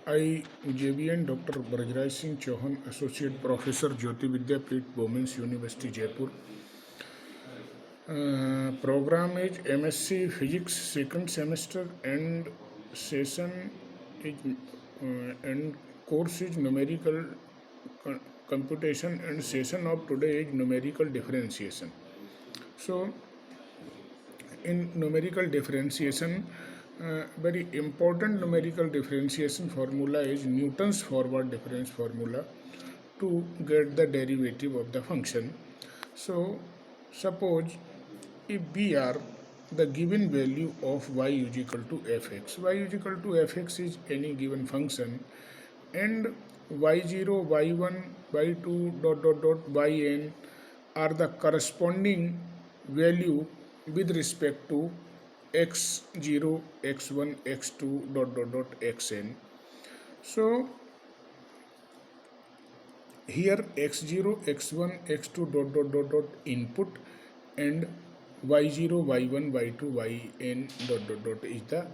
I, JVN Dr. Brajraj Singh Chauhan, Associate Professor, Jyoti Vidyapeeth, Women's University, Jaipur. Program is MSc Physics, second semester, and session is and course is numerical computation, and session of today is numerical differentiation. So, in numerical differentiation, very important numerical differentiation formula is Newton's forward difference formula to get the derivative of the function. So, suppose if we are the given value of y is equal to fx, y is equal to fx is any given function, and y0, y1, y2, dot dot dot, yn are the corresponding value with respect to x0, x1, x2, dot dot dot, xn. So here x0, x1, x2, dot dot dot dot input, and y0, y1, y2, yn, dot dot dot is the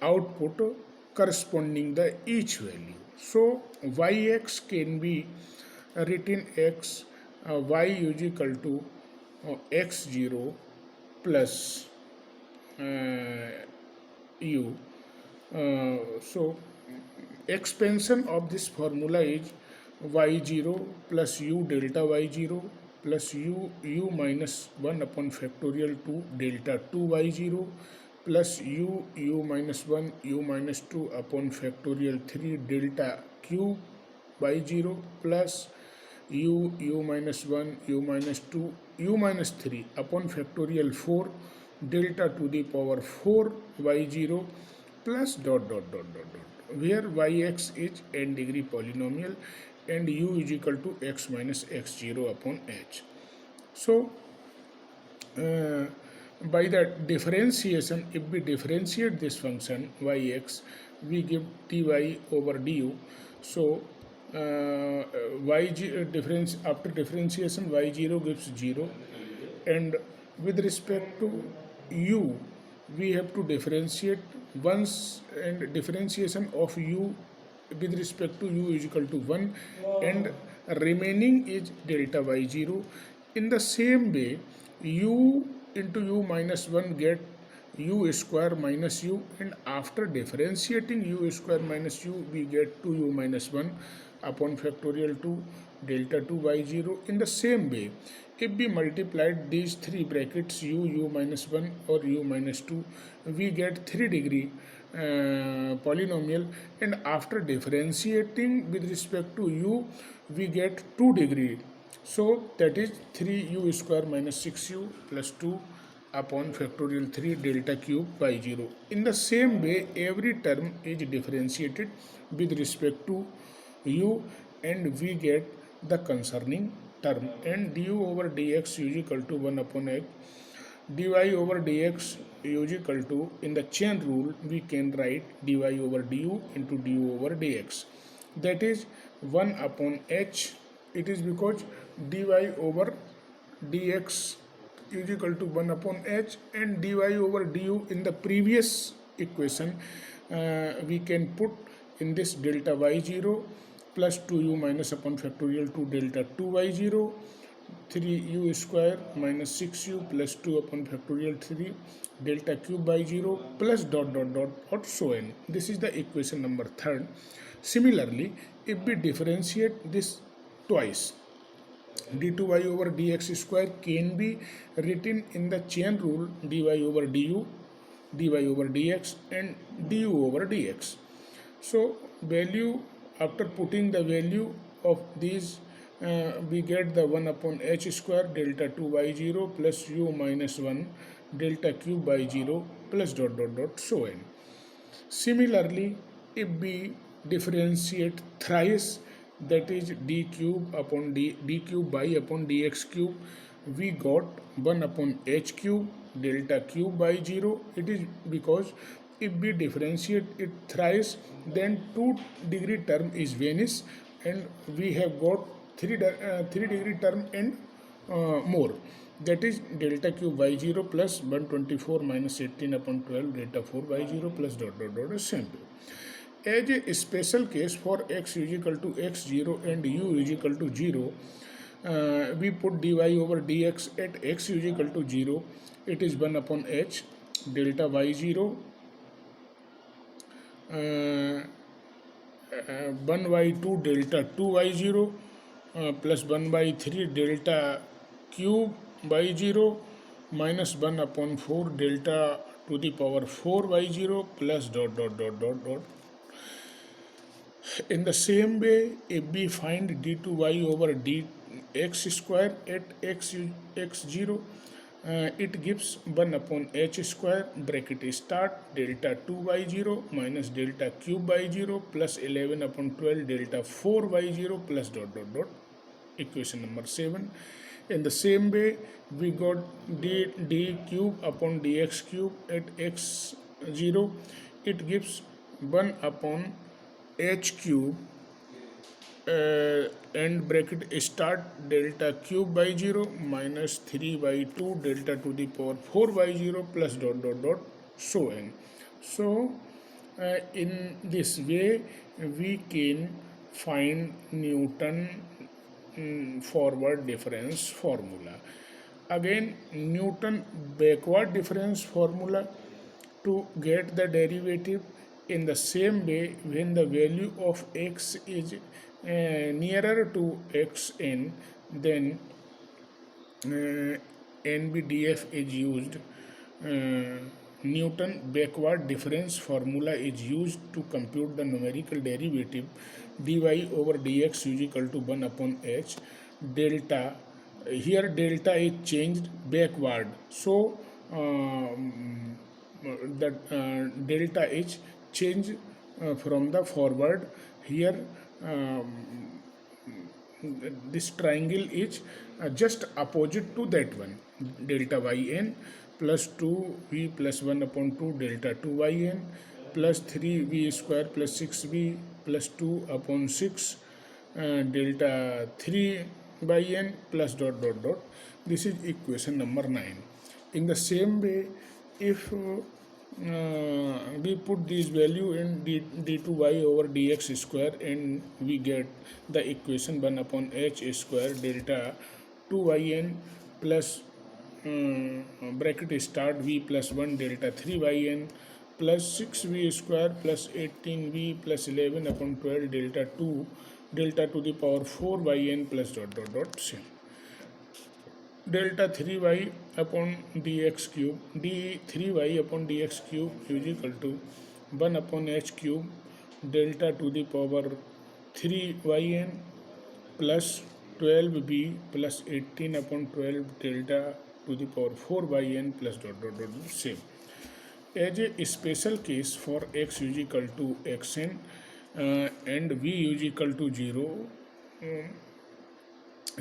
output corresponding the each value. So yx can be written x y is equal to x0 plus u. So expansion of this formula is y0 plus u delta y0 plus u minus 1 upon factorial 2 delta 2 y0 plus u minus 1 u minus 2 upon factorial 3 delta cube y0 plus u minus 1 u minus 2 u minus 3 upon factorial 4 delta to the power 4 y0 plus dot dot dot dot dot, where yx is n degree polynomial and u is equal to x minus x0 upon h. So by the differentiation, if we differentiate this function yx, we give dy over du. So difference after differentiation y0 gives 0, and with respect to u we have to differentiate once, and differentiation of u with respect to u is equal to 1, and remaining is delta y0. In the same way, u into u minus 1 get u square minus u, and after differentiating u square minus u we get 2u minus 1 upon factorial 2 delta 2 y0. In the same way, if we multiplied these three brackets u minus 1 or u minus 2, we get 3 degree polynomial, and after differentiating with respect to u we get 2 degree. So that is 3u square minus 6u plus 2 upon factorial 3 delta cube y0. In the same way, every term is differentiated with respect to u, and we get the concerning term, and du over dx is equal to 1 upon x, dy over dx is equal to, in the chain rule we can write dy over du into du over dx, that is 1 upon h. It is because dy over dx is equal to 1 upon h, and dy over du in the previous equation we can put in this delta y0 plus 2u minus upon factorial 2 delta 2 y0, 3u square minus 6u plus 2 upon factorial 3 delta cube y0 plus dot dot dot or so on. This is the equation number 3rd. Similarly, if we differentiate this twice, d2y over dx square can be written in the chain rule dy over du, dy over dx, and du over dx. So value, after putting the value of these, we get the 1 upon h square delta 2 y0 plus u minus 1 delta cube y0 plus dot dot dot so on. Similarly, if we differentiate thrice, that is d cube upon d cube by upon dx cube, we got 1 upon h cube delta cube y0. It is because if we differentiate it thrice, then 2 degree term is vanished, and we have got 3 degree term and more, that is delta cube y0 plus 124 minus 18 upon 12 delta 4 y0 plus dot dot dot assembly. As a special case for x is equal to x0 and u is equal to 0, we put dy over dx at x is equal to 0. It is 1 upon h delta y0 1 by 2 delta 2y0 plus 1 by 3 delta cube by 0 minus 1 upon 4 delta to the power 4y0 plus dot dot dot dot dot. In the same way, if we find d2y over dx square at x0, it gives 1 upon h square bracket start delta 2y0 minus delta cube by 0 plus 11 upon 12 delta 4y0 plus dot dot dot. Equation number 7. In the same way, we got d cube upon dx cube at x0. It gives 1 upon h cube and bracket start delta cube by 0 minus 3 by 2 delta to the power 4 by 0 plus dot dot dot so on. So in this way we can find Newton forward difference formula. Again, Newton backward difference formula to get the derivative. In the same way, when the value of x is nearer to xn, then NBDF is used. Newton backward difference formula is used to compute the numerical derivative dy over dx is equal to 1 upon h delta. Here delta is changed backward, so the delta is changed from the forward. Here this triangle is just opposite to that one. Delta yn plus 2v plus 1 upon 2 delta 2yn plus 3v square plus 6v plus 2 upon 6 delta 3 by n plus dot dot dot. This is equation number 9. In the same way, if we put this value in d2y over dx square and we get the equation 1 upon h square delta 2yn plus bracket start v plus 1 delta 3yn plus 6v square plus 18v plus 11 upon 12 delta 2 delta to the power 4yn plus dot dot dot same. Delta 3y upon dx cube d3y upon dx cube is equal to 1 upon h cube delta to the power 3yn plus 12b plus 18 upon 12 delta to the power 4yn plus dot dot dot same. As a special case for x is equal to xn and v is equal to 0,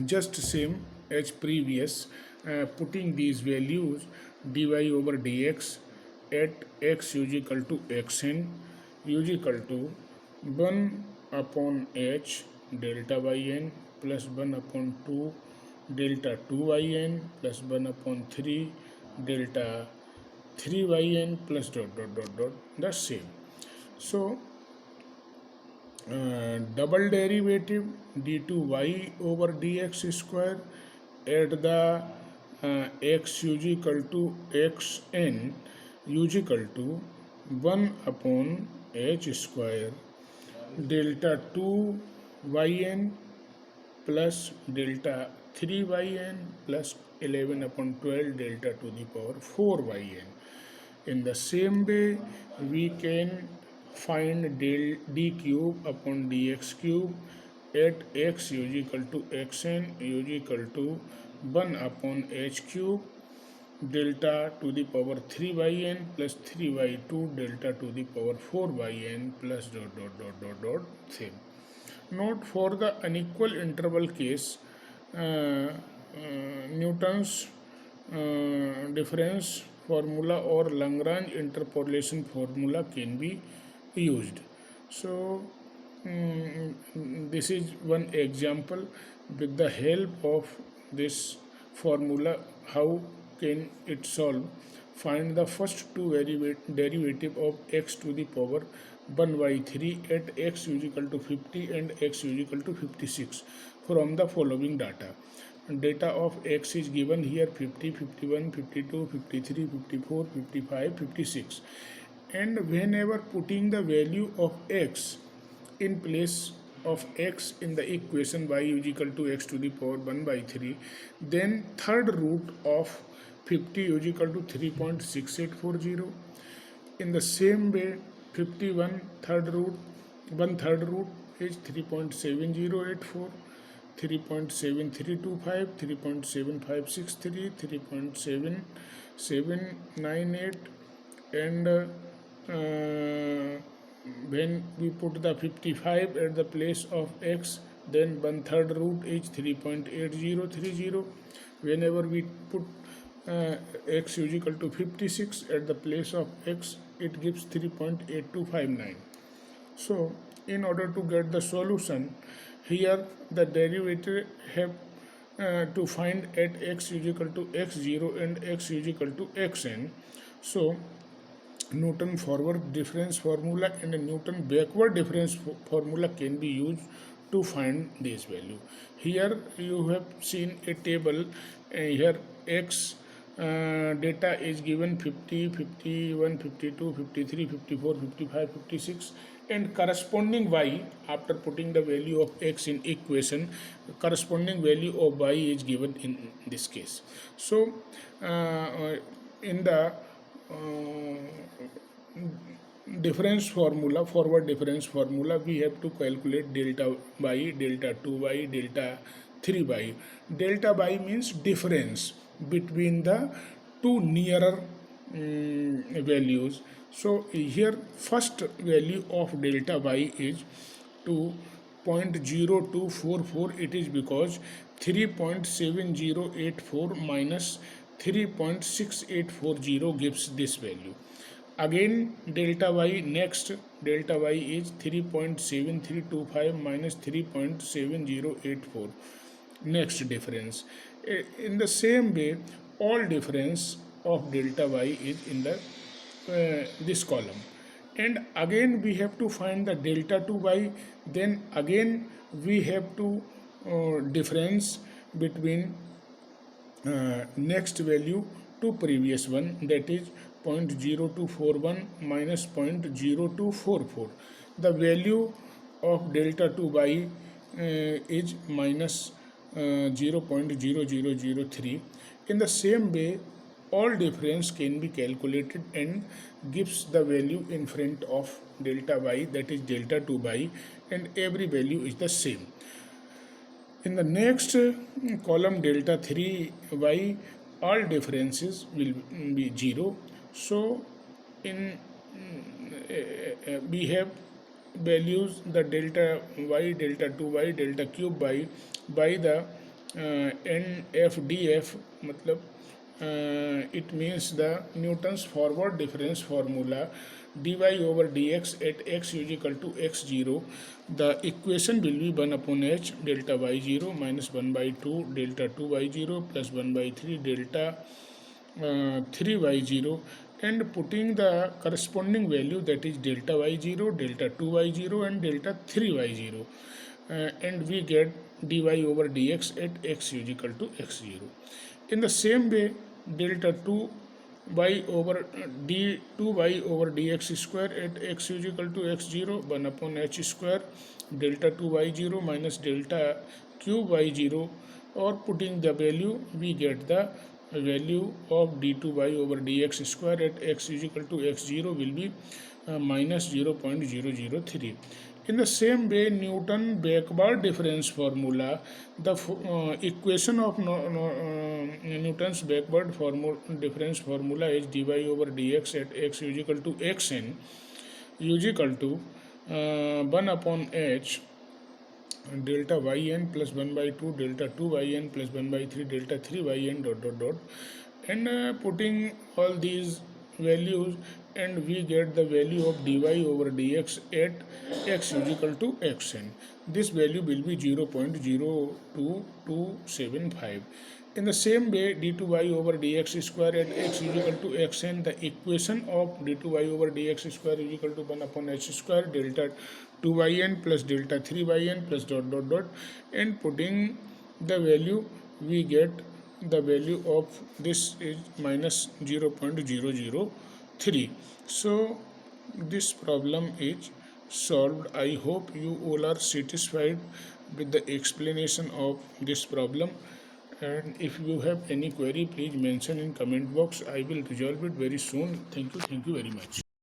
just same as previous, putting these values dy over dx at x is equal to xn is equal to 1 upon h delta yn plus 1 upon 2 delta 2yn plus 1 upon 3 delta 3yn plus dot dot dot dot the same. So double derivative d2y over dx square at the x is equal to xn is equal to 1 upon h square delta 2yn plus delta 3yn plus 11 upon 12 delta to the power 4yn. In the same way, we can find d cube upon dx cube at x is equal to xn is equal to 1 upon h cube delta to the power 3yn plus 3y2 delta to the power 4yn plus dot dot dot dot dot same. Note, for the unequal interval case, Newton's difference formula or Lagrange interpolation formula can be used. So this is one example. With the help of this formula, how can it solve? Find the first two derivative of x to the power 1 by 3 at x is equal to 50 and x is equal to 56 from the following data. Data of x is given here 50, 51, 52, 53, 54, 55, 56. And whenever putting the value of x in place of x in the equation y is equal to x to the power 1 by 3, then third root of 50 is equal to 3.6840. In the same way, 51 third root, one third root is 3.7084, 3.7325, 3.7563, 3.7798, and when we put the 55 at the place of x, then one third root is 3.8030. Whenever we put x is equal to 56 at the place of x, it gives 3.8259. So in order to get the solution, here the derivative have to find at x is equal to x0 and x is equal to xn. So Newton forward difference formula and a Newton backward difference formula can be used to find this value. Here you have seen a table. Here x data is given 50, 51, 52, 53, 54, 55, 56, and corresponding y, after putting the value of x in equation, corresponding value of y is given in this case. So in the difference formula, forward difference formula, we have to calculate delta y, delta 2y, delta 3y. Delta y means difference between the two nearer values. So here first value of delta y is 2.0244. It is because 3.7084 minus 3.6840 gives this value. Again delta y, next delta y is 3.7325 minus 3.7084. Next difference. In the same way, all difference of delta y is in the this column. And again we have to find the delta 2y. Then again we have to difference between next value to previous one, that is 0.0241 minus 0.0244. The value of delta 2y is minus 0.0003. In the same way, all difference can be calculated and gives the value in front of delta y, that is delta 2y, and every value is the same. In the next column delta 3y, all differences will be 0. So in we have values the delta y, delta 2y, delta cube y by the NFDF, matlab it means the Newton's forward difference formula, dy over dx at x is equal to x0. The equation will be 1 upon h delta y0 minus 1 by 2 delta 2y0 plus 1 by 3 delta 3y0, and putting the corresponding value, that is delta y0, delta 2y0 and delta 3y0, and we get dy over dx at x is equal to x0. In the same way, delta 2y over d2y over dx square at x is equal to x0, 1 upon h square delta 2y0 minus delta cube y0, or putting the value, we get the value of d2y over dx square at x is equal to x0 will be minus 0.003. In the same way, Newton backward difference formula, the equation of Newton's backward difference formula is dy over dx at x is equal to xn is equal to 1 upon h delta yn plus 1 by 2 delta 2 yn plus 1 by 3 delta 3 yn dot dot dot, and putting all these values, and we get the value of dy over dx at x is equal to xn. This value will be 0.02275. In the same way, d2y over dx square at x is equal to xn, the equation of d2y over dx square is equal to 1 upon h square delta 2yn plus delta 3yn plus dot dot dot, and putting the value we get the value of this is minus 0.003. So this problem is solved. I hope you all are satisfied with the explanation of this problem, and if you have any query, please mention in comment box. I will resolve it very soon. Thank you very much.